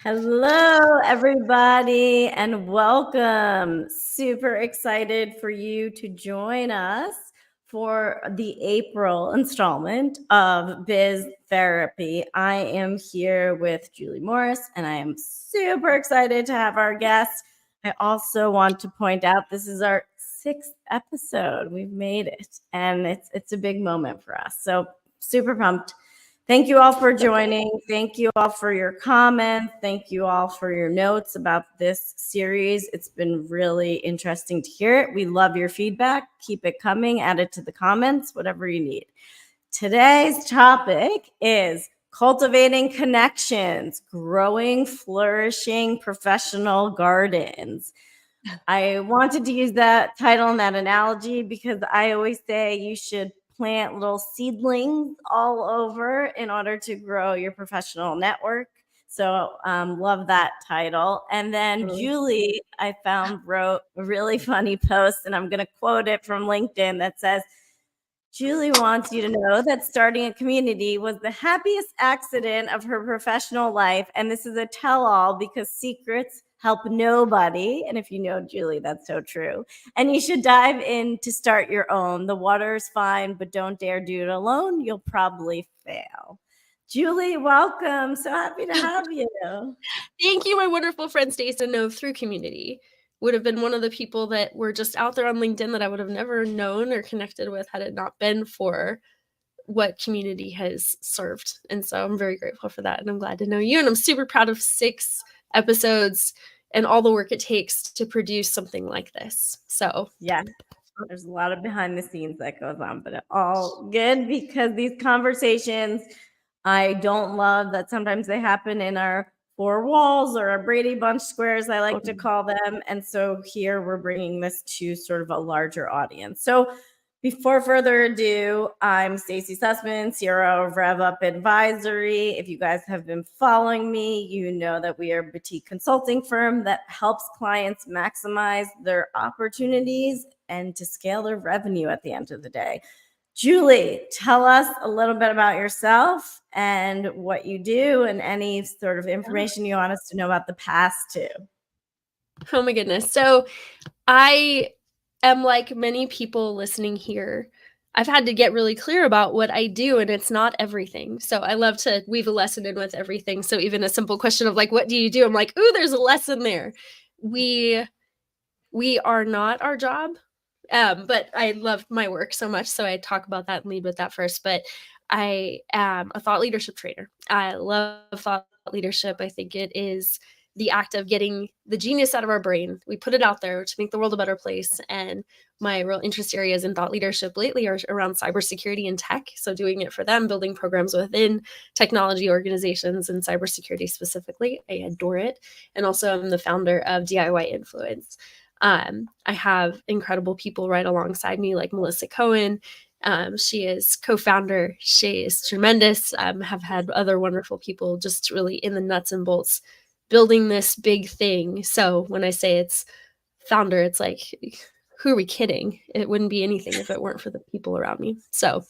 Hello, everybody, and welcome. Super excited for you to join us for the April installment of BizTherapy. I am here with Julie Morris, and I am super excited to have our guest. I also want to point out this is our 6th episode. We've made it, and it's a big moment for us. So super pumped. Thank you all for joining. Thank you all for your comments. Thank you all for your notes about this series. It's been really interesting to hear it. We love your feedback. Keep it coming. Add it to the comments, whatever you need. Today's topic is cultivating connections, growing, flourishing professional gardens. I wanted to use that title and that analogy because I always say you should plant little seedlings all over in order to grow your professional network. So love that title. And then Julie, I found, wrote a really funny post, and I'm going to quote it from LinkedIn that says, Julie wants you to know that starting a community was the happiest accident of her professional life. And this is a tell-all because secrets help nobody. And if you know Julie, that's so true. And you should dive in to start your own. The water is fine, but don't dare do it alone. You'll probably fail. Julie, welcome. So happy to have you. Thank you, my wonderful friend Stacey. No, through community would have been one of the people that were just out there on LinkedIn that I would have never known or connected with had it not been for what community has served. And so I'm very grateful for that. And I'm glad to know you. And I'm super proud of 6 episodes and all the work it takes to produce something like this. So yeah, there's a lot of behind the scenes that goes on, but all good because these conversations, I don't love that sometimes they happen in our 4 walls or our Brady Bunch squares, I like to call them. And so here we're bringing this to sort of a larger audience. So before further ado, I'm Stacey Sussman, CRO of Rev Up Advisory. If you guys have been following me, you know that we are a boutique consulting firm that helps clients maximize their opportunities and to scale their revenue at the end of the day. Julie, tell us a little bit about yourself and what you do and any sort of information you want us to know about the past too. Oh my goodness. So I am like many people listening here. I've had to get really clear about what I do, and it's not everything. So I love to weave a lesson in with everything. So even a simple question of like, what do you do? I'm like, ooh, there's a lesson there. We are not our job. But I love my work so much. So I talk about that and lead with that first. But I am a thought leadership trainer. I love thought leadership. I think it is the act of getting the genius out of our brain. We put it out there to make the world a better place. And my real interest areas in thought leadership lately are around cybersecurity and tech. So doing it for them, building programs within technology organizations and cybersecurity specifically. I adore it. And also I'm the founder of DIY Influence. I have incredible people right alongside me, like Melissa Cohen. She is co-founder. She is tremendous. Have had other wonderful people just really in the nuts and bolts building this big thing. So when I say it's founder, it's like, who are we kidding? It wouldn't be anything if it weren't for the people around me. So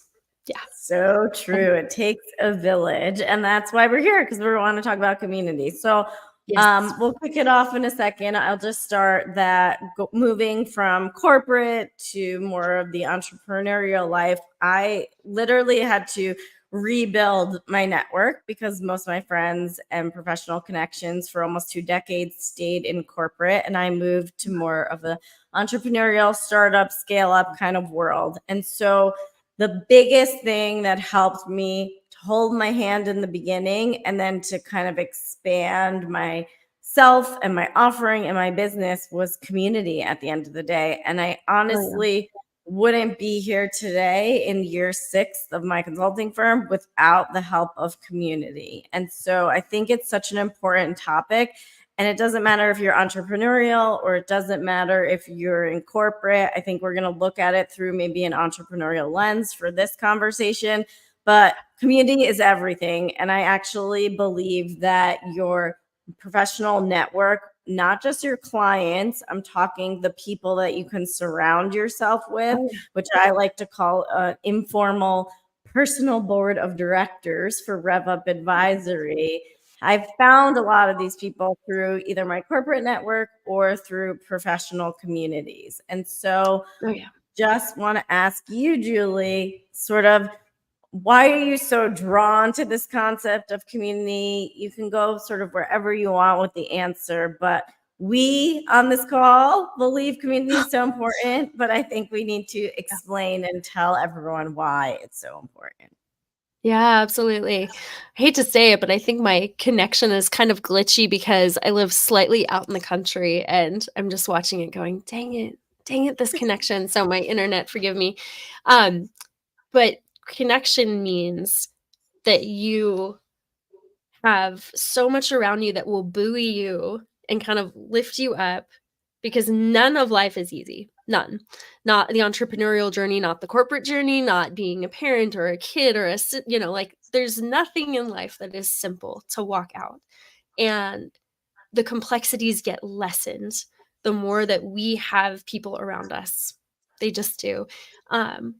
yeah. So true. It takes a village. And that's why we're here, because we want to talk about community. So yes. We'll kick it off in a second. I'll just start that moving from corporate to more of the entrepreneurial life. I literally had to rebuild my network because most of my friends and professional connections for almost 2 decades stayed in corporate, and I moved to more of the entrepreneurial startup scale up kind of world. And so the biggest thing that helped me to hold my hand in the beginning and then to kind of expand myself and my offering and my business was community at the end of the day. And I honestly wouldn't be here today in year 6 of my consulting firm without the help of community. And so I think it's such an important topic. And it doesn't matter if you're entrepreneurial or it doesn't matter if you're in corporate. I think we're going to look at it through maybe an entrepreneurial lens for this conversation. But community is everything. And I actually believe that your professional network, not just your clients, I'm talking the people that you can surround yourself with, which I like to call an informal personal board of directors for Rev Up Advisory. I've found a lot of these people through either my corporate network or through professional communities. And so Oh yeah. just want to ask you, Julie, sort of why are you so drawn to this concept of community? You can go sort of wherever you want with the answer, but we on this call believe community is so important, but I think we need to explain and tell everyone why it's so important. Yeah, absolutely. I hate to say it, but I think my connection is kind of glitchy because I live slightly out in the country and I'm just watching it going, dang it, this connection. So my internet, forgive me. Um, but connection means that you have so much around you that will buoy you and kind of lift you up because none of life is easy. None. Not the entrepreneurial journey, not the corporate journey, not being a parent or a kid or like there's nothing in life that is simple to walk out. And the complexities get lessened the more that we have people around us. They just do. And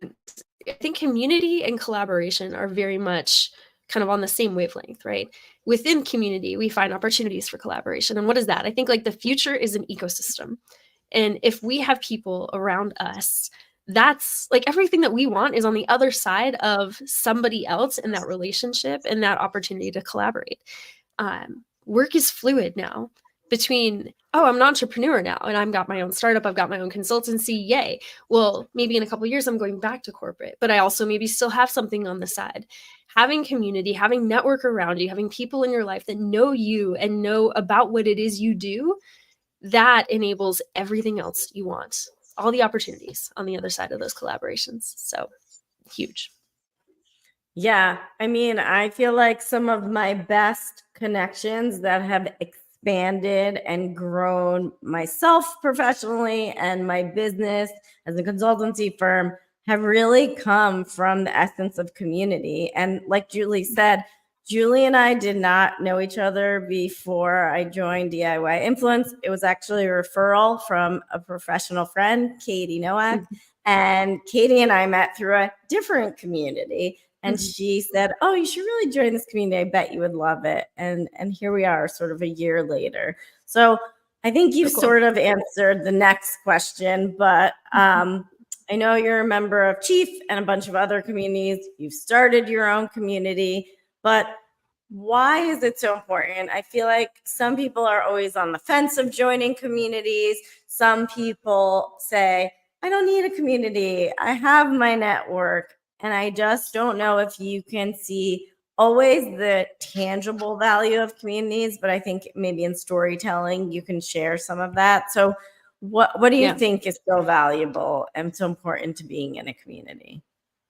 I think community and collaboration are very much kind of on the same wavelength, right? Within community, we find opportunities for collaboration. And what is that? I think like the future is an ecosystem. And if we have people around us, that's like everything that we want is on the other side of somebody else in that relationship and that opportunity to collaborate. Work is fluid now between, oh, I'm an entrepreneur now and I've got my own startup, I've got my own consultancy, yay. Well, maybe in a couple of years I'm going back to corporate, but I also maybe still have something on the side. Having community, having network around you, having people in your life that know you and know about what it is you do, that enables everything else you want, all the opportunities on the other side of those collaborations. So huge. Yeah, I mean, I feel like some of my best connections that have expanded and grown myself professionally and my business as a consultancy firm have really come from the essence of community. And like Julie said, Julie and I did not know each other before I joined DIY Influence. It was actually a referral from a professional friend, Katie Nowak. Mhm. And Katie and I met through a different community, and Mhm. she said, "Oh, you should really join this community. I bet you would love it." And here we are, sort of a year later. So I think So you've cool. sort of answered the next question, but Mhm. I know you're a member of Chief and a bunch of other communities. You've started your own community, but why is it so important? I feel like some people are always on the fence of joining communities. Some people say, I don't need a community. I have my network. And I just don't know if you can see always the tangible value of communities, but I think maybe in storytelling you can share some of that. So what do you Yeah. think is so valuable and so important to being in a community?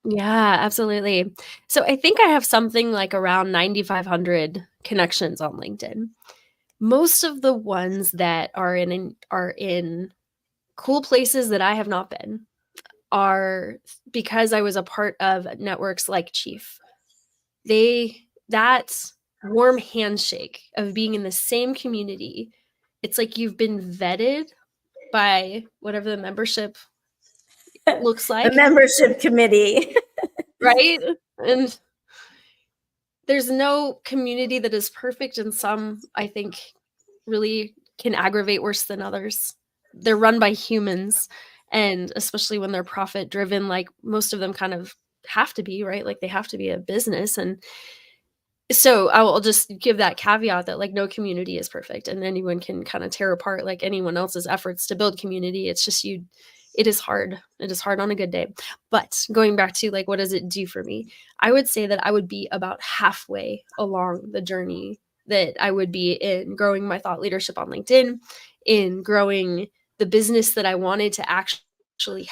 Yeah, absolutely. So I think I have something like around 9,500 connections on LinkedIn. Most of the ones that are in cool places that I have not been are because I was a part of networks like Chief. That warm handshake of being in the same community, it's like you've been vetted by whatever the membership looks The like, membership committee. right? And there's no community that is perfect, and some, I think, really can aggravate worse than others. They're run by humans, and especially when they're profit driven, like most of them kind of have to be, right? Like they have to be a business. And so I'll just give that caveat that like no community is perfect and anyone can kind of tear apart like anyone else's efforts to build community. It's just it is hard. It is hard on a good day. But going back to like what does it do for me? I would say that I would be about halfway along the journey that I would be in growing my thought leadership on LinkedIn, in growing the business that I wanted to actually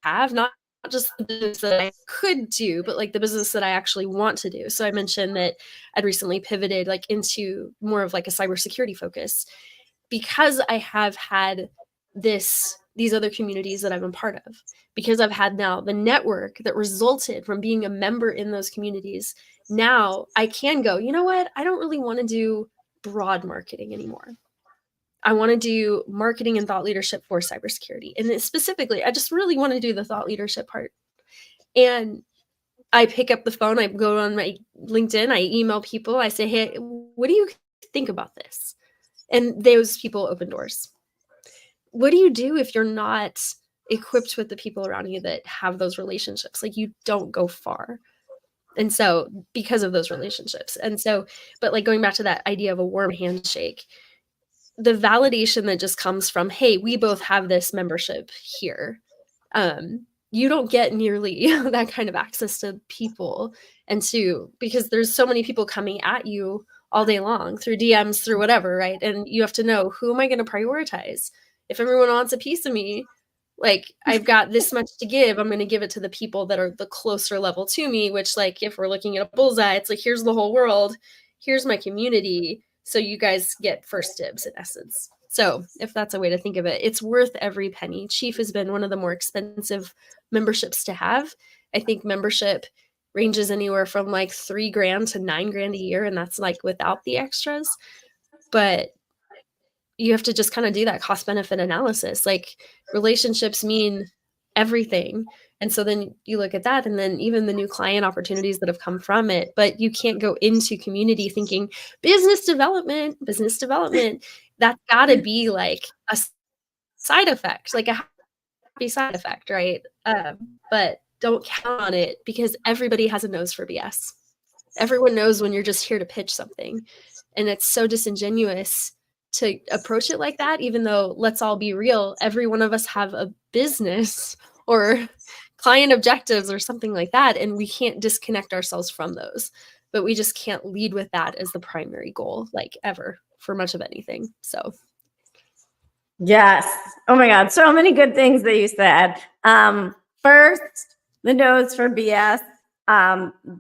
have, not just the business that I could do, but like the business that I actually want to do. So I mentioned that I'd recently pivoted like into more of like a cybersecurity focus because I have had these other communities that I'm a part of, because I've had now the network that resulted from being a member in those communities. Now I can go, you know what? I don't really want to do broad marketing anymore. I want to do marketing and thought leadership for cybersecurity. And specifically, I just really want to do the thought leadership part. And I pick up the phone, I go on my LinkedIn, I email people, I say, hey, what do you think about this? And those people open doors. What do you do if you're not equipped with the people around you that have those relationships? Like, you don't go far. And so, because of those relationships. And so, but like going back to that idea of a warm handshake, the validation that just comes from, hey, we both have this membership here. You don't get nearly that kind of access to people and to, because there's so many people coming at you all day long through DMs, through whatever, right? And you have to know, who am I going to prioritize? If everyone wants a piece of me, like, I've got this much to give, I'm going to give it to the people that are the closer level to me, which, like, if we're looking at a bullseye, it's like, here's the whole world, here's my community, so you guys get first dibs in essence. So if that's a way to think of it, it's worth every penny. Chief has been one of the more expensive memberships to have. I think membership ranges anywhere from like $3,000 to $9,000 a year, and that's like without the extras. But you have to just kind of do that cost benefit analysis. Like, relationships mean everything. And so then you look at that, and then even the new client opportunities that have come from it. But you can't go into community thinking business development. That's got to be like a side effect, like a happy side effect, right? But don't count on it, because everybody has a nose for BS. Everyone knows when you're just here to pitch something. And it's so disingenuous to approach it like that, even though, let's all be real, every one of us have a business or client objectives or something like that, and we can't disconnect ourselves from those. But we just can't lead with that as the primary goal, like, ever, for much of anything. So Yes. Oh my God. So many good things that you said. First, the notes for BS.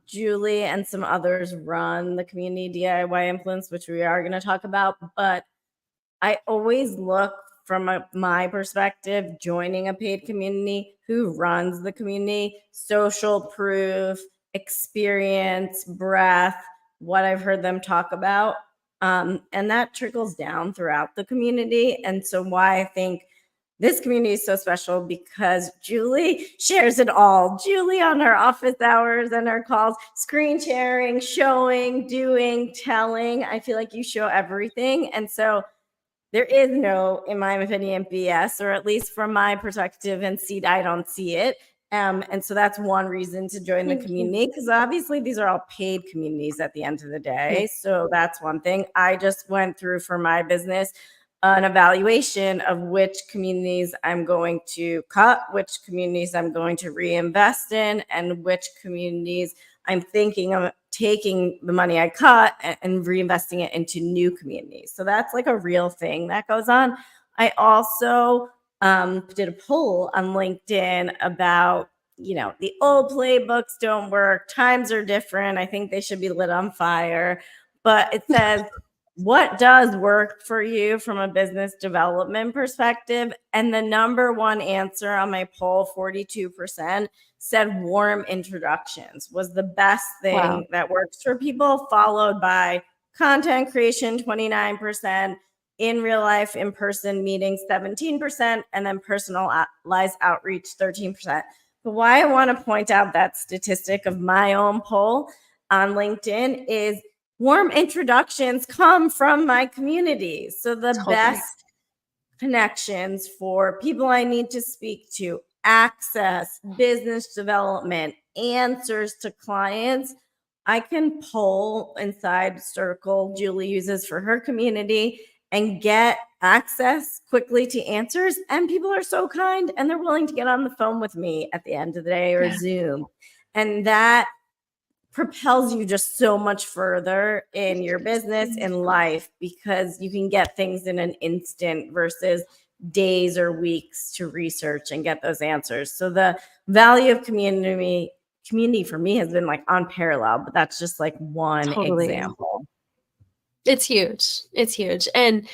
Julie and some others run the community DIY influence, which we are going to talk about. But I always look from my perspective, joining a paid community, who runs the community, social proof, experience, breadth, what I've heard them talk about. And that trickles down throughout the community. And so why I think this community is so special, because Julie shares it all. Julie on her office hours and her calls, screen sharing, showing, doing, telling. I feel like you show everything. And so there is no, in my opinion, BS, or at least from my perspective and seat, I don't see it. And so that's one reason to join the community, because obviously these are all paid communities at the end of the day. So that's one thing. I just went through for my business an evaluation of which communities I'm going to cut, which communities I'm going to reinvest in, and which communities I'm thinking of taking the money I cut and reinvesting it into new communities. So that's like a real thing that goes on. I also did a poll on LinkedIn about, the old playbooks don't work. Times are different. I think they should be lit on fire. But it says, what does work for you from a business development perspective? And the number one answer on my poll, 42%, said warm introductions was the best thing that works for people, followed by content creation, 29%, in real life, in-person meetings, 17%, and then personalized outreach, 13%. But why I want to point out that statistic of my own poll on LinkedIn is warm introductions come from my community. So the best connections for people I need to speak to, access, business development, answers to clients, I can pull inside Circle Julie uses for her community and get access quickly to answers. And people are so kind, and they're willing to get on the phone with me at the end of the day, or Zoom. And that propels you just so much further in your business and life, because you can get things in an instant versus days or weeks to research and get those answers. So the value of community for me has been like unparalleled, but that's just like one example. It's huge. And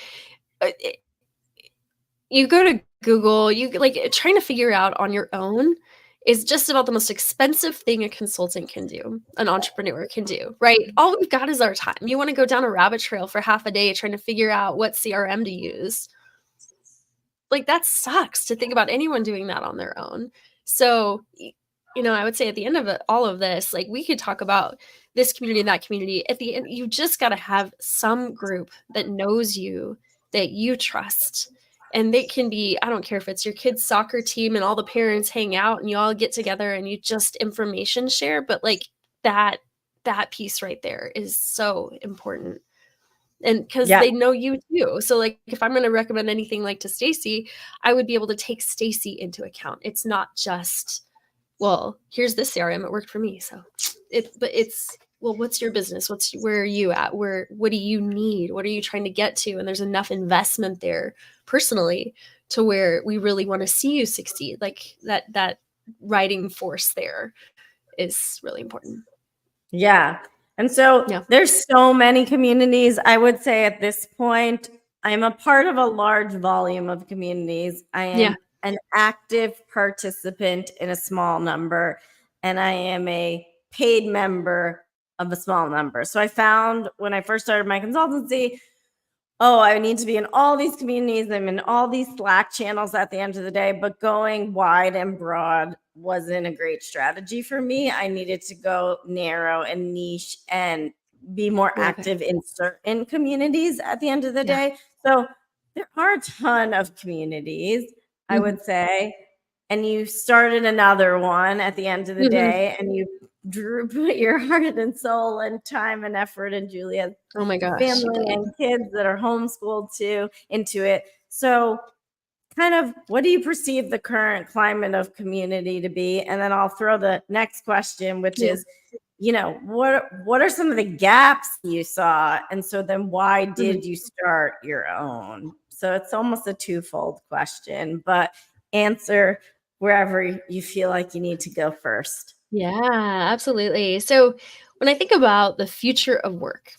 you go to Google, you like trying to figure out on your own is just about the most expensive thing a consultant can do, an entrepreneur can do, right? All we've got is our time. You want to go down a rabbit trail for half a day trying to figure out what CRM to use. Like, that sucks to think about anyone doing that on their own. So I would say at the end of all of this, like we could talk about this community and that community. At the end, you just got to have some group that knows you, that you trust. And they can be, I don't care if it's your kid's soccer team and all the parents hang out and you all get together and you just information share, but like that piece right there is so important. And because Yeah. they know you too. So like if I'm going to recommend anything like to Stacy, I would be able to take Stacy into account. It's not just, well, here's this CRM, it worked for me. So but it's, well, what's your business? Where are you at? What do you need? What are you trying to get to? And there's enough investment there personally to where we really want to see you succeed. Like that riding force there is really important. Yeah. And so Yeah. there's so many communities. I would say at this point, I'm a part of a large volume of communities. I Yeah. am an active participant in a small number, and I am a paid member of a small number. So I found when I first started my consultancy, oh, I need to be in all these communities. I'm in all these Slack channels at the end of the day, but going wide and broad wasn't a great strategy for me. I needed to go narrow and niche and be more Love it. active in certain communities at the end of the Yeah. day. So there are a ton of communities, I Mhm. would say. And you started another one at the end of the Mhm. day, and you put your heart and soul and time and effort, and Julia Oh my gosh, she family did. and kids that are homeschooled too into it. So, kind of, what do you perceive the current climate of community to be? And then I'll throw the next question, which Yeah. is, what are some of the gaps you saw? And so then why Mhm. did you start your own? So it's almost a twofold question, but answer wherever you feel like you need to go first. Yeah, absolutely. So when I think about the future of work,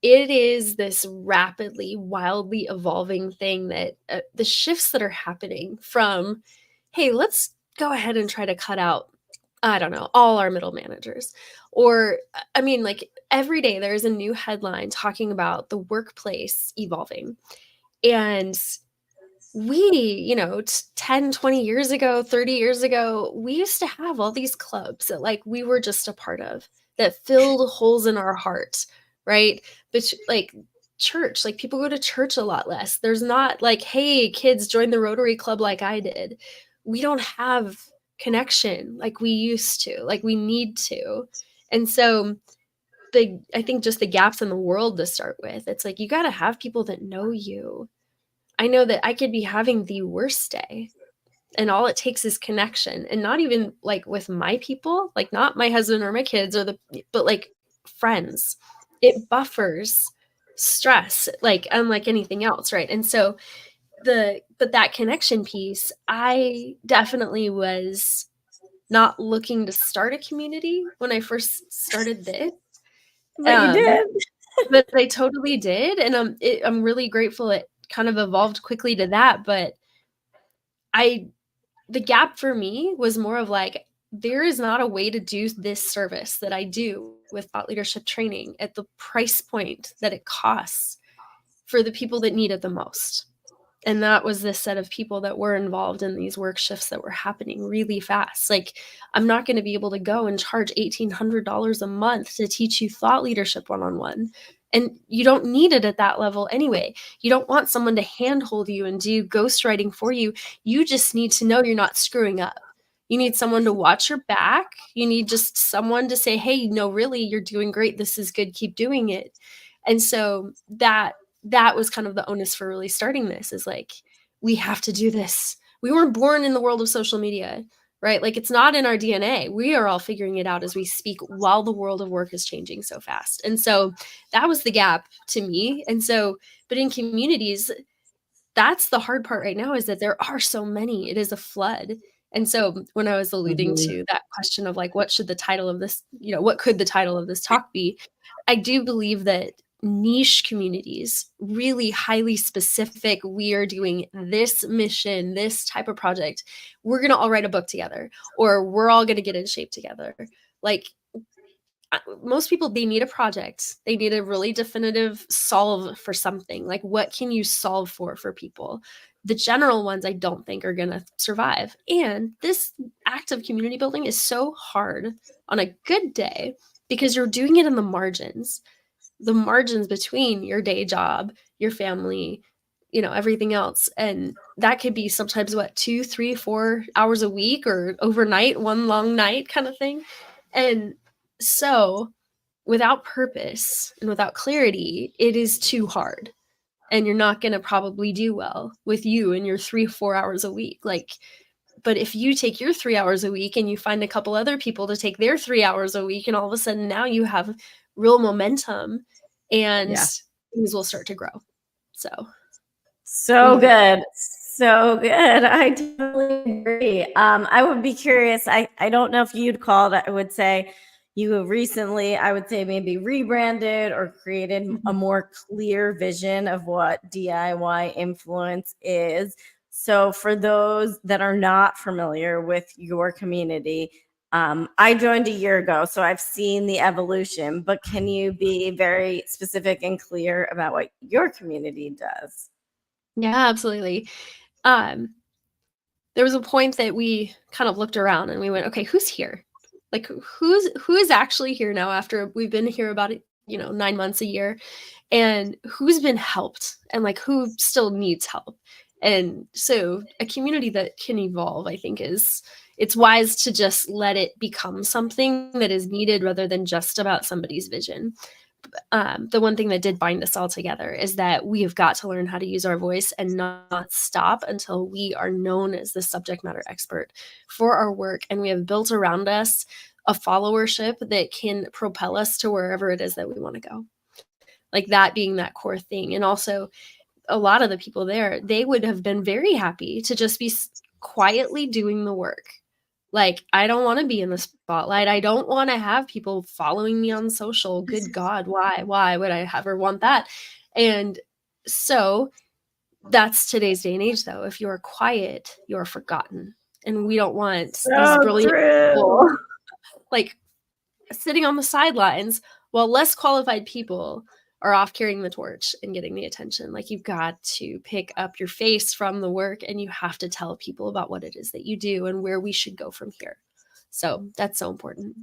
it is this rapidly, wildly evolving thing that the shifts that are happening from, hey, let's go ahead and try to cut out, I don't know, all our middle managers. Or, I mean, like every day there's a new headline talking about the workplace evolving. And we, 10, 20 years ago, 30 years ago, we used to have all these clubs that like we were just a part of that filled holes in our heart, right? But like church, like people go to church a lot less. There's not like, hey, kids, join the Rotary Club like I did. We don't have connection like we used to, like we need to. And so I think just the gaps in the world to start with, it's like you got to have people that know you. I know that I could be having the worst day, and all it takes is connection, and not even like with my people, like not my husband or my kids but like friends. It buffers stress, like unlike anything else, right? And so but that connection piece, I definitely was not looking to start a community when I first started this. But you Um, did. but I totally did, and I'm really grateful it kind of evolved quickly to that, but I the gap for me was more of like, there is not a way to do this service that I do with thought leadership training at the price point that it costs for the people that need it the most. And that was this set of people that were involved in these work shifts that were happening really fast. Like, I'm not going to be able to go and charge $1,800 a month to teach you thought leadership one on one. And you don't need it at that level anyway. You don't want someone to handhold you and do ghostwriting for you. You just need to know you're not screwing up. You need someone to watch your back. You need just someone to say, hey, no, really, you're doing great. This is good. Keep doing it. And so that was kind of the onus for really starting this, is like, we have to do this. We weren't born in the world of social media, right? Like, it's not in our DNA. We are all figuring it out as we speak while the world of work is changing so fast. And so that was the gap to me. And so, but in communities, that's the hard part right now, is that there are so many. It is a flood. And so when I was alluding Mhm. to that question of like, what should the title of this, what could the title of this talk be? I do believe that niche communities, really highly specific, we are doing this mission, this type of project, we're going to all write a book together, or we're all going to get in shape together. Like, most people, they need a project, they need a really definitive solve for something. Like, what can you solve for people? the general ones I don't think are going to survive. And this act of community building is so hard on a good day because you're doing it in the margins between your day job, your family, everything else. And that could be sometimes 2, 3, 4 hours a week or overnight, one long night kind of thing. And so without purpose and without clarity, it is too hard. And you're not going to probably do well with you and your 3, 4 hours a week. But if you take your 3 hours a week and you find a couple other people to take their 3 hours a week, and all of a sudden now you have real momentum and things will start to grow. So good. So good. I totally agree. I would be curious. I don't know if you'd call it, I would say you recently, I would say maybe rebranded or created a more clear vision of what DIY influence is. So for those that are not familiar with your community, I joined a year ago, so I've seen the evolution, but can you be very specific and clear about what your community does? Yeah, absolutely. There was a point that we kind of looked around and we went, okay, who's here? Like who is actually here now after we've been here about 9 months, a year, and who's been helped and like who still needs help. And so a community that can evolve, I think it's wise to just let it become something that is needed rather than just about somebody's vision. The one thing that did bind us all together is that we have got to learn how to use our voice and not stop until we are known as the subject matter expert for our work. And we have built around us a followership that can propel us to wherever it is that we want to go. Like that being that core thing. And also a lot of the people there, they would have been very happy to just be quietly doing the work. Like, I don't want to be in the spotlight. I don't want to have people following me on social. Good God, why? Why would I ever want that? And so that's today's day and age, though. If you're quiet, you're forgotten. And we don't want these brilliant people like sitting on the sidelines while less qualified people are off carrying the torch and getting the attention. Like you've got to pick up your face from the work and you have to tell people about what it is that you do and where we should go from here. So that's so important.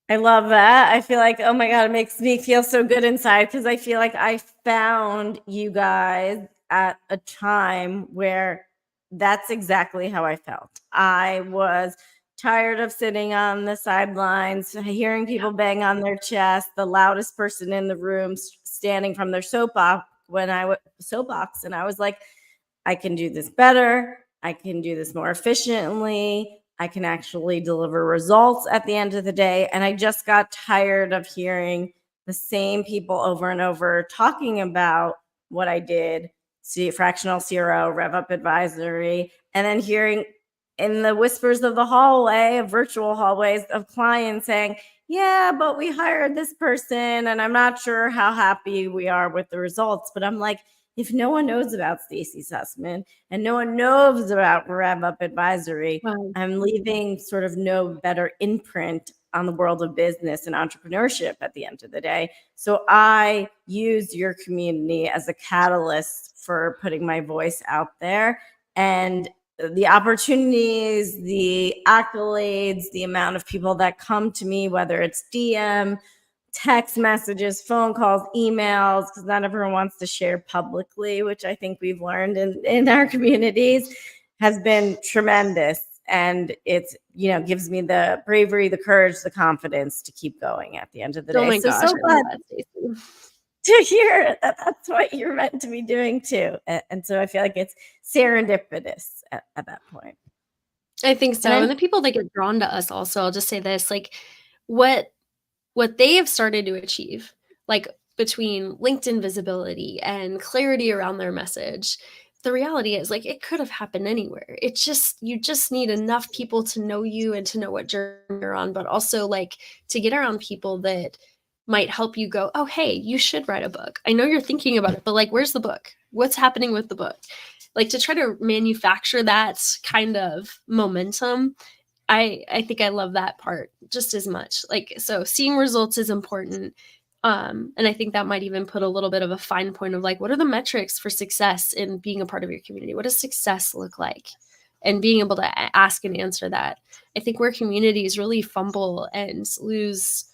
I love that. I feel like, oh my God, it makes me feel so good inside because I feel like I found you guys at a time where that's exactly how I felt. I was tired of sitting on the sidelines, hearing people bang on their chest, the loudest person in the room standing from their soapbox and I was like, I can do this better. I can do this more efficiently. I can actually deliver results at the end of the day. And I just got tired of hearing the same people over and over talking about what I did, see fractional CRO, rev up advisory, and then hearing in the whispers of the hallway, of virtual hallways of clients saying, yeah, but we hired this person and I'm not sure how happy we are with the results. But I'm like, if no one knows about Stacy Sussman and no one knows about Rev Up Advisory, Wow. I'm leaving sort of no better imprint on the world of business and entrepreneurship at the end of the day. So I use your community as a catalyst for putting my voice out there. And the opportunities, the accolades, the amount of people that come to me, whether it's DM, text messages, phone calls, emails, because not everyone wants to share publicly, which I think we've learned in our communities, has been tremendous. And it's, gives me the bravery, the courage, the confidence to keep going at the end of the day. Oh my gosh, so glad to hear that that's what you're meant to be doing too. And so I feel like it's serendipitous at that point. I think so. And the people that get drawn to us also, I'll just say this, like what they have started to achieve, like between LinkedIn visibility and clarity around their message, the reality is like it could have happened anywhere. You just need enough people to know you and to know what journey you're on, but also like to get around people that might help you go, oh, hey, you should write a book. I know you're thinking about it, but like, where's the book? What's happening with the book? Like to try to manufacture that kind of momentum. I think I love that part just as much. Like, so seeing results is important. And I think that might even put a little bit of a fine point of like, what are the metrics for success in being a part of your community? What does success look like? And being able to ask and answer that. I think where communities really fumble and lose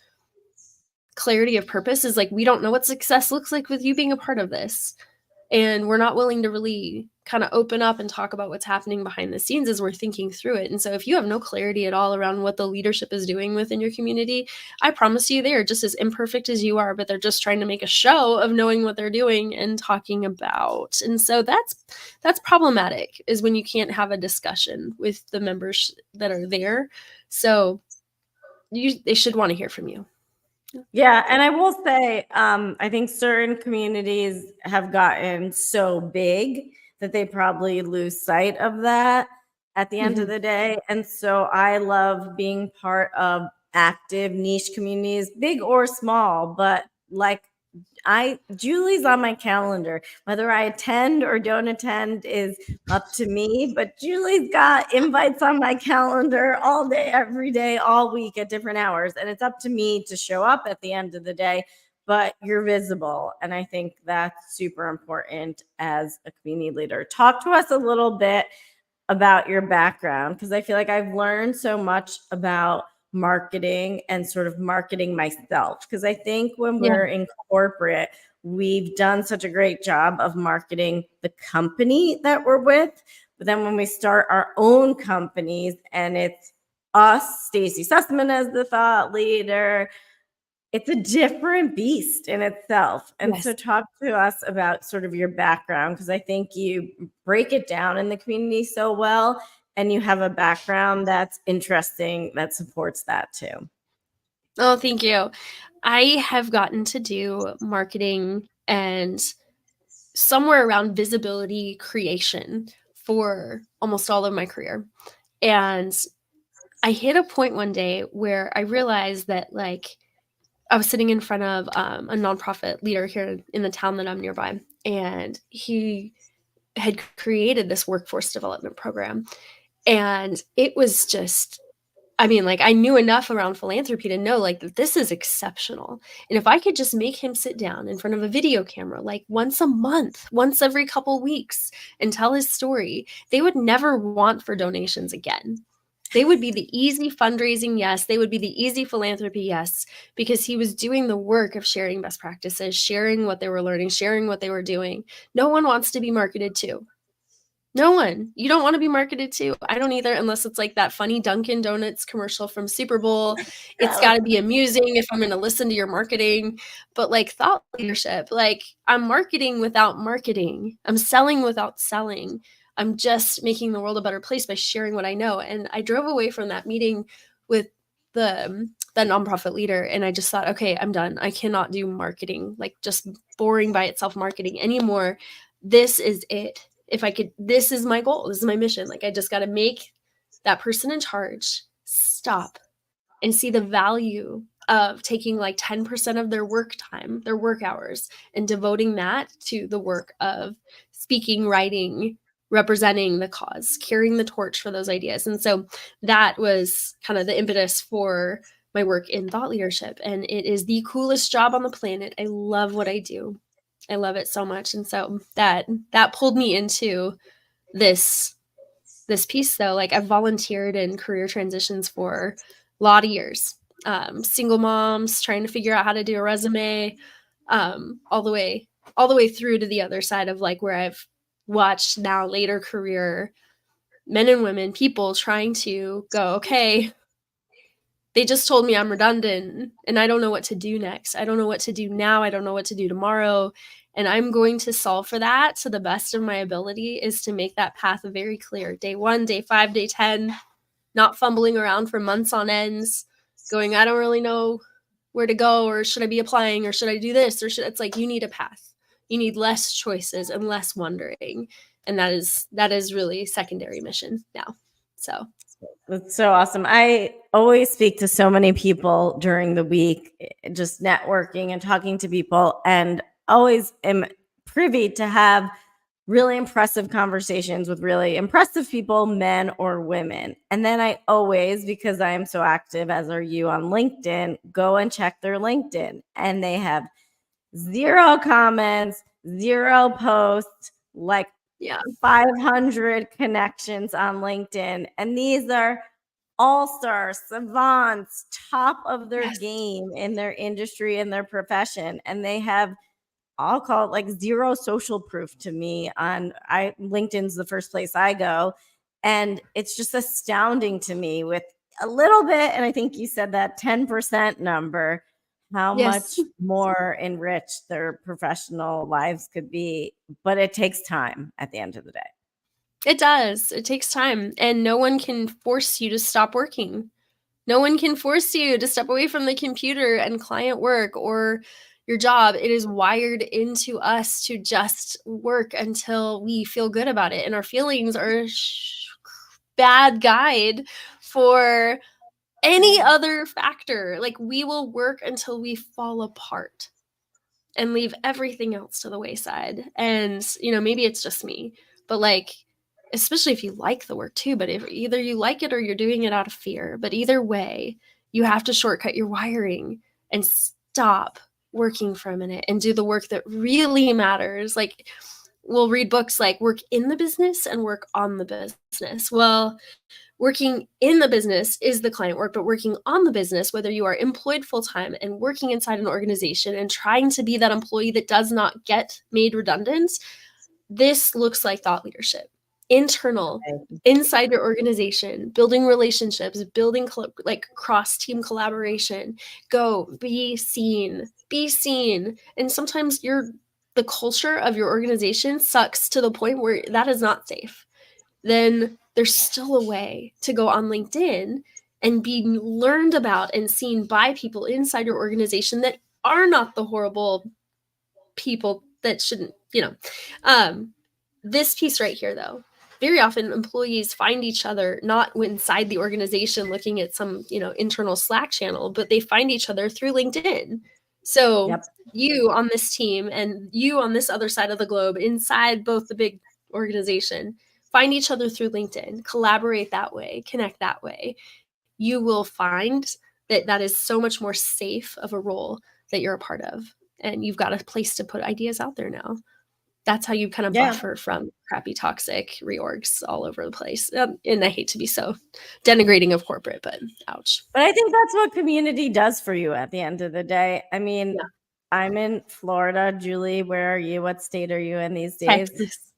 clarity of purpose is like, we don't know what success looks like with you being a part of this. And we're not willing to really kind of open up and talk about what's happening behind the scenes as we're thinking through it. And so if you have no clarity at all around what the leadership is doing within your community, I promise you they are just as imperfect as you are, but they're just trying to make a show of knowing what they're doing and talking about. And so that's problematic, is when you can't have a discussion with the members that are there. So they should want to hear from you. Yeah, and I will say, I think certain communities have gotten so big that they probably lose sight of that at the end of the day. And so I love being part of active niche communities, big or small, but like Julie's on my calendar. Whether I attend or don't attend is up to me, but Julie's got invites on my calendar all day, every day, all week at different hours. And it's up to me to show up at the end of the day, but you're visible. And I think that's super important as a community leader. Talk to us a little bit about your background, because I feel like I've learned so much about marketing and sort of marketing myself. Because I think when we're in corporate, we've done such a great job of marketing the company that we're with. But then when we start our own companies and it's us, Stacey Sussman as the thought leader, it's a different beast in itself. And so talk to us about sort of your background, because I think you break it down in the community so well, and you have a background that's interesting that supports that too. Oh, thank you. I have gotten to do marketing and somewhere around visibility creation for almost all of my career. And I hit a point one day where I realized that, like, I was sitting in front of a nonprofit leader here in the town that I'm nearby, and he had created this workforce development program. And it was just, I mean, like, I knew enough around philanthropy to know, like, that this is exceptional. And if I could just make him sit down in front of a video camera, like, once a month, once every couple weeks, and tell his story, they would never want for donations again. They would be the easy fundraising yes. They would be the easy philanthropy yes, because he was doing the work of sharing best practices, sharing what they were learning, sharing what they were doing. No one wants to be marketed to. No one. You don't want to be marketed to. I don't either, unless it's like that funny Dunkin' Donuts commercial from Super Bowl. It's got to be amusing if I'm going to listen to your marketing. But like thought leadership, like I'm marketing without marketing. I'm selling without selling. I'm just making the world a better place by sharing what I know. And I drove away from that meeting with the nonprofit leader, and I just thought, okay, I'm done. I cannot do marketing, like just boring by itself marketing anymore. This is it. If I could, this is my goal. This is my mission. Like, I just got to make that person in charge stop and see the value of taking like 10% of their work time, their work hours, and devoting that to the work of speaking, writing, representing the cause, carrying the torch for those ideas. And so that was kind of the impetus for my work in thought leadership. And it is the coolest job on the planet. I love what I do. I love it so much. And so that pulled me into this piece, though. Like, I've volunteered in career transitions for a lot of years. Single moms trying to figure out how to do a resume, all the way through to the other side of like where I've watched now later career men and women, people trying to go, okay, they just told me I'm redundant and I don't know what to do next. I don't know what to do now. I don't know what to do tomorrow. And I'm going to solve for that to the best of my ability, is to make that path very clear. Day 1, day 5, day 10, not fumbling around for months on ends, going, I don't really know where to go, or should I be applying, or should I do this, or should, it's like, you need a path. You need less choices and less wondering. And that is really secondary mission now. So That's so awesome. I always speak to so many people during the week, just networking and talking to people, and always am privy to have really impressive conversations with really impressive people, men or women. And then I always, because I am so active, as are you, on LinkedIn, go and check their LinkedIn. And they have 0 comments, 0 posts, like Yeah. 500 connections on LinkedIn. And these are all-stars, savants, top of their Yes. game in their industry and their profession. And they have, I'll call it like 0 social proof to me. LinkedIn's the first place I go. And it's just astounding to me with a little bit, and I think you said that 10% number, how Yes. much more enriched their professional lives could be. But it takes time at the end of the day. It does. It takes time, and no one can force you to stop working. No one can force you to step away from the computer and client work or your job. It is wired into us to just work until we feel good about it. And our feelings are a bad guide for any other factor. Like, we will work until we fall apart and leave everything else to the wayside. And, maybe it's just me, but like, especially if you like the work too, but if either you like it or you're doing it out of fear, but either way, you have to shortcut your wiring and stop working for a minute and do the work that really matters. Like, we'll read books like Work in the Business and Work on the Business. Well, working in the business is the client work, but working on the business, whether you are employed full-time and working inside an organization and trying to be that employee that does not get made redundant, this looks like thought leadership. Internal, inside your organization, building relationships, building like cross-team collaboration. Go be seen, be seen. And sometimes the culture of your organization sucks to the point where that is not safe. Then there's still a way to go on LinkedIn and be learned about and seen by people inside your organization that are not the horrible people that shouldn't, this piece right here, though, very often employees find each other not inside the organization looking at some, internal Slack channel, but they find each other through LinkedIn. So Yep. you on this team and you on this other side of the globe inside both the big organization, find each other through LinkedIn, collaborate that way, connect that way. You will find that that is so much more safe of a role that you're a part of. And you've got a place to put ideas out there now. That's how you kind of buffer from crappy, toxic reorgs all over the place. And I hate to be so denigrating of corporate, but ouch. But I think that's what community does for you at the end of the day. I mean, Yeah. I'm in Florida. Julie, where are you? What state are you in these days? Texas.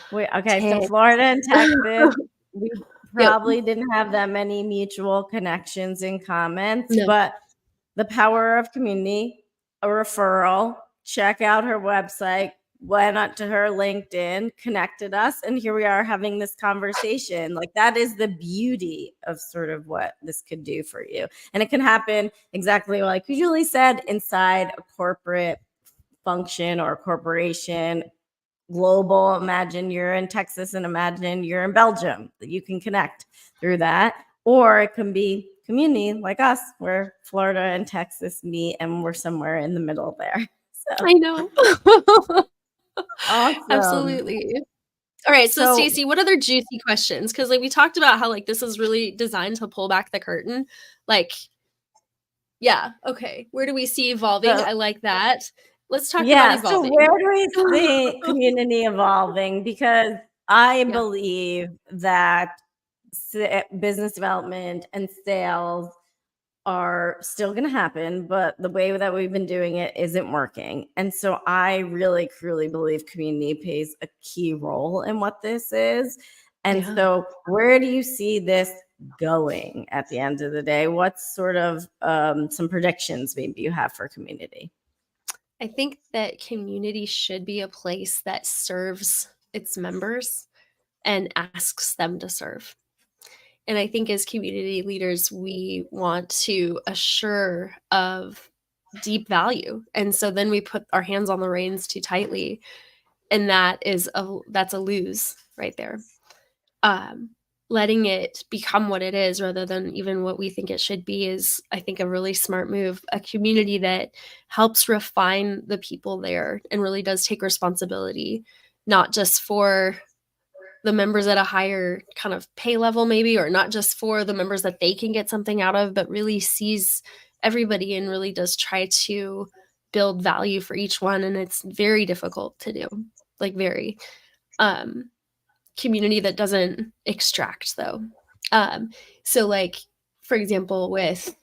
So Florida and Texas, we Yep. probably didn't have that many mutual connections and comments, No. but the power of community, a referral, check out her website, went up to her LinkedIn, connected us, and here we are having this conversation. Like, that is the beauty of sort of what this could do for you. And it can happen exactly like Julie said, inside a corporate function or a corporation, global. Imagine you're in Texas and imagine you're in Belgium, that you can connect through that. Or it can be community like us, where Florida and Texas meet and we're somewhere in the middle there. So I know. awesome. Absolutely. All right. So, So Stacey, what other juicy questions? Because like we talked about how like this is really designed to pull back the curtain. Like, yeah, okay. Where do we see evolving? I like that. Let's talk about yeah, so evolving. where do we see community evolving? Because I Yeah. believe that business development and sales are still going to happen, but the way that we've been doing it isn't working. And so I really, truly believe community plays a key role in what this is. And Yeah. so, where do you see this going at the end of the day? What's sort of some predictions maybe you have for community? I think that community should be a place that serves its members and asks them to serve. And I think as community leaders, we want to assure of deep value. And so then we put our hands on the reins too tightly. And that's a lose right there. Letting it become what it is rather than even what we think it should be is, I think, a really smart move. A community that helps refine the people there and really does take responsibility not just for the members at a higher kind of pay level maybe, or not just for the members that they can get something out of, but really sees everybody and really does try to build value for each one. And it's very difficult to do, like very community that doesn't extract though. So like, for example, with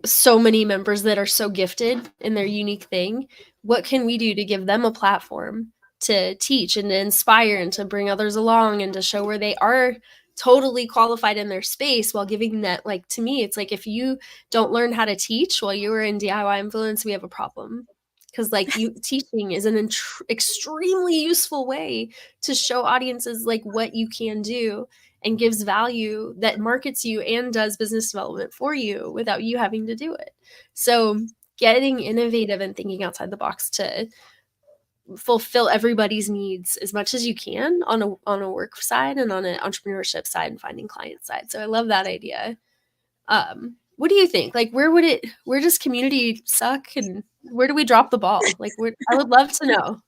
so many members that are so gifted in their unique thing, what can we do to give them a platform to teach and to inspire and to bring others along and to show where they are totally qualified in their space, while giving that, like, to me, it's like, if you don't learn how to teach while you were in DIY influence, we have a problem. Because like, you teaching is an extremely useful way to show audiences like what you can do, and gives value that markets you and does business development for you without you having to do it. So getting innovative and thinking outside the box to fulfill everybody's needs as much as you can on a work side and on an entrepreneurship side and finding client side. So I love that idea. What do you think? Like, where does community suck, and where do we drop the ball? Like, I would love to know.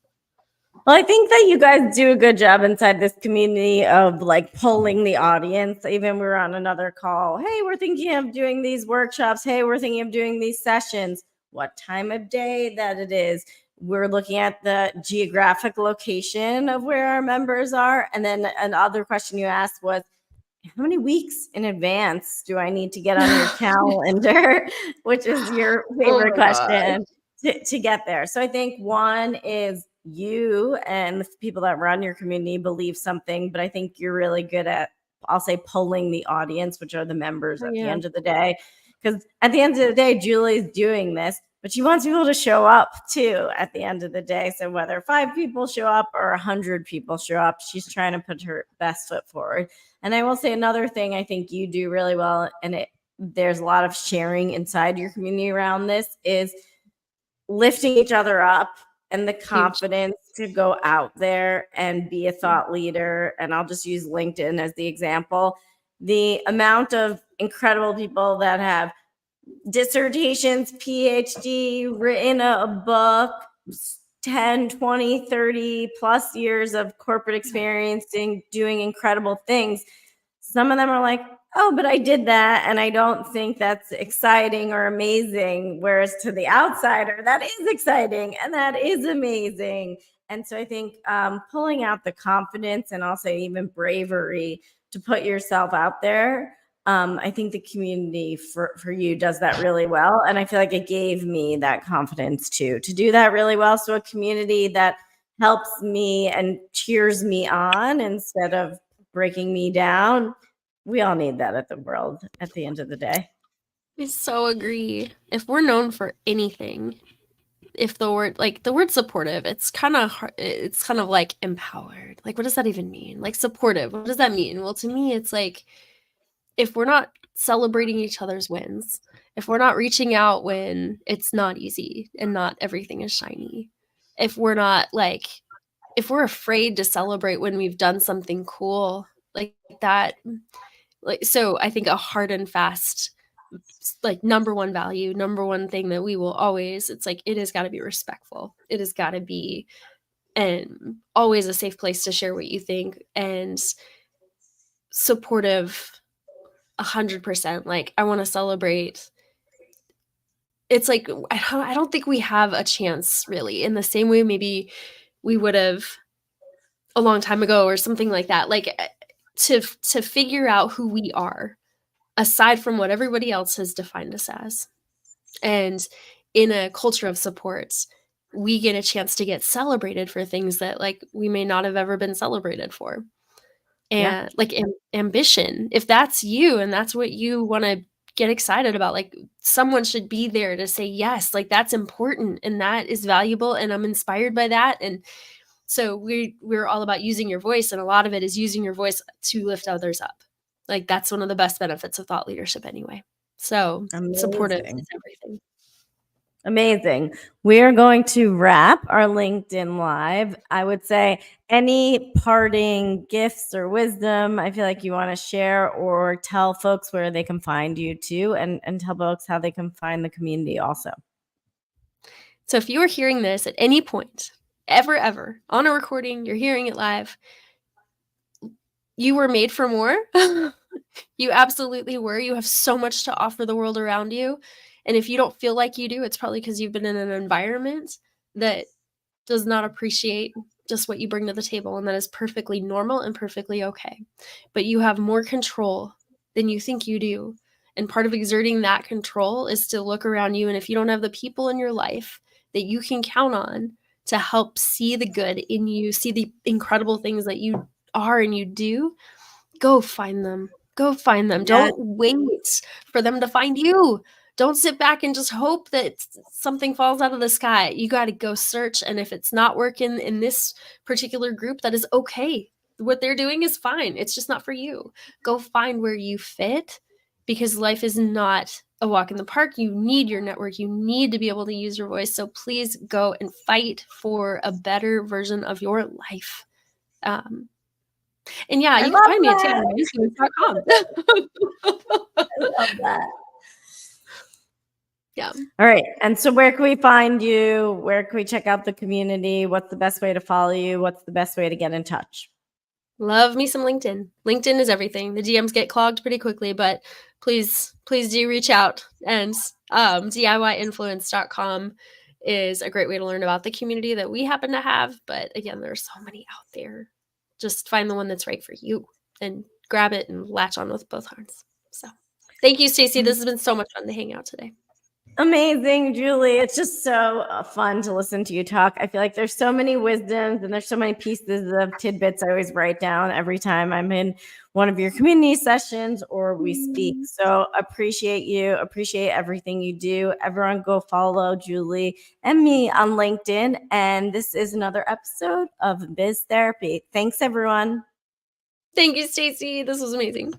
Well, I think that you guys do a good job inside this community of like pulling the audience. Even we were on another call. Hey, we're thinking of doing these workshops. Hey, we're thinking of doing these sessions. What time of day that it is. We're looking at the geographic location of where our members are. And then another question you asked was, how many weeks in advance do I need to get on your calendar? Which is your Oh favorite my God. question to get there. So I think one is you and the people that run your community believe something, but I think you're really good at, I'll say, pulling the audience, which are the members at the end of the day. Because at the end of the day, Julie's doing this, but she wants people to show up too at the end of the day. So whether 5 people show up or 100 people show up, she's trying to put her best foot forward. And I will say another thing I think you do really well, and there's a lot of sharing inside your community around this, is lifting each other up and the confidence to go out there and be a thought leader. And I'll just use LinkedIn as the example. The amount of incredible people that have dissertations, PhD, written a book, 10, 20, 30 plus years of corporate experience doing incredible things. Some of them are like, oh, but I did that and I don't think that's exciting or amazing. Whereas to the outsider, that is exciting and that is amazing. And so I think pulling out the confidence and also even bravery to put yourself out there, I think the community for you does that really well. And I feel like it gave me that confidence too, to do that really well. So a community that helps me and cheers me on instead of breaking me down. We all need that at the world at the end of the day. I so agree. If we're known for anything, if the word supportive, it's kind of like empowered. Like, what does that even mean? Like, supportive, what does that mean? Well, to me, it's like, if we're not celebrating each other's wins, if we're not reaching out when it's not easy and not everything is shiny, if we're not like, if we're afraid to celebrate when we've done something cool like that, like, so I think a hard and fast, like, number one value, number one thing that we will always, it's like, it has got to be respectful. It has got to be, and always a safe place to share what you think, and supportive 100%. Like, I want to celebrate. It's like, I don't think we have a chance really in the same way maybe we would have a long time ago or something like that. Like, to figure out who we are aside from what everybody else has defined us as. And in a culture of support, we get a chance to get celebrated for things that, like, we may not have ever been celebrated for. And like, ambition, if that's you and that's what you want to get excited about, like, someone should be there to say, yes, like, that's important and that is valuable and I'm inspired by that. And so we're all about using your voice, and a lot of it is using your voice to lift others up. Like, that's one of the best benefits of thought leadership anyway. So supportive is everything. Amazing. We are going to wrap our LinkedIn Live. I would say, any parting gifts or wisdom I feel like you want to share, or tell folks where they can find you too, and tell folks how they can find the community also. So if you are hearing this at any point ever on a recording, you're hearing it live, you were made for more. You absolutely were. You have so much to offer the world around you. And if you don't feel like you do, it's probably because you've been in an environment that does not appreciate just what you bring to the table. And that is perfectly normal and perfectly okay. But you have more control than you think you do. And part of exerting that control is to look around you. And if you don't have the people in your life that you can count on to help see the good in you, see the incredible things that you are and you do, go find them. Go find them. Yes. Don't wait for them to find you. Don't sit back and just hope that something falls out of the sky. You got to go search. And if it's not working in this particular group, that is okay. What they're doing is fine. It's just not for you. Go find where you fit, because life is not a walk in the park. You need your network. You need to be able to use your voice. So please go and fight for a better version of your life. And yeah, you can find me at TianaMansfield.com. I love that. Yeah. All right. And so where can we find you? Where can we check out the community? What's the best way to follow you? What's the best way to get in touch? Love me some LinkedIn. LinkedIn is everything. The DMs get clogged pretty quickly, but please do reach out. And DIYinfluence.com is a great way to learn about the community that we happen to have. But again, there's so many out there. Just find the one that's right for you and grab it and latch on with both hands. So thank you, Stacey. This has been so much fun to hang out today. Amazing, Julie. It's just so fun to listen to you talk. I feel like there's so many wisdoms and there's so many pieces of tidbits I always write down every time I'm in one of your community sessions or we speak. So appreciate you. Appreciate everything you do. Everyone go follow Julie and me on LinkedIn. And this is another episode of BizTherapy. Thanks, everyone. Thank you, Stacey. This was amazing.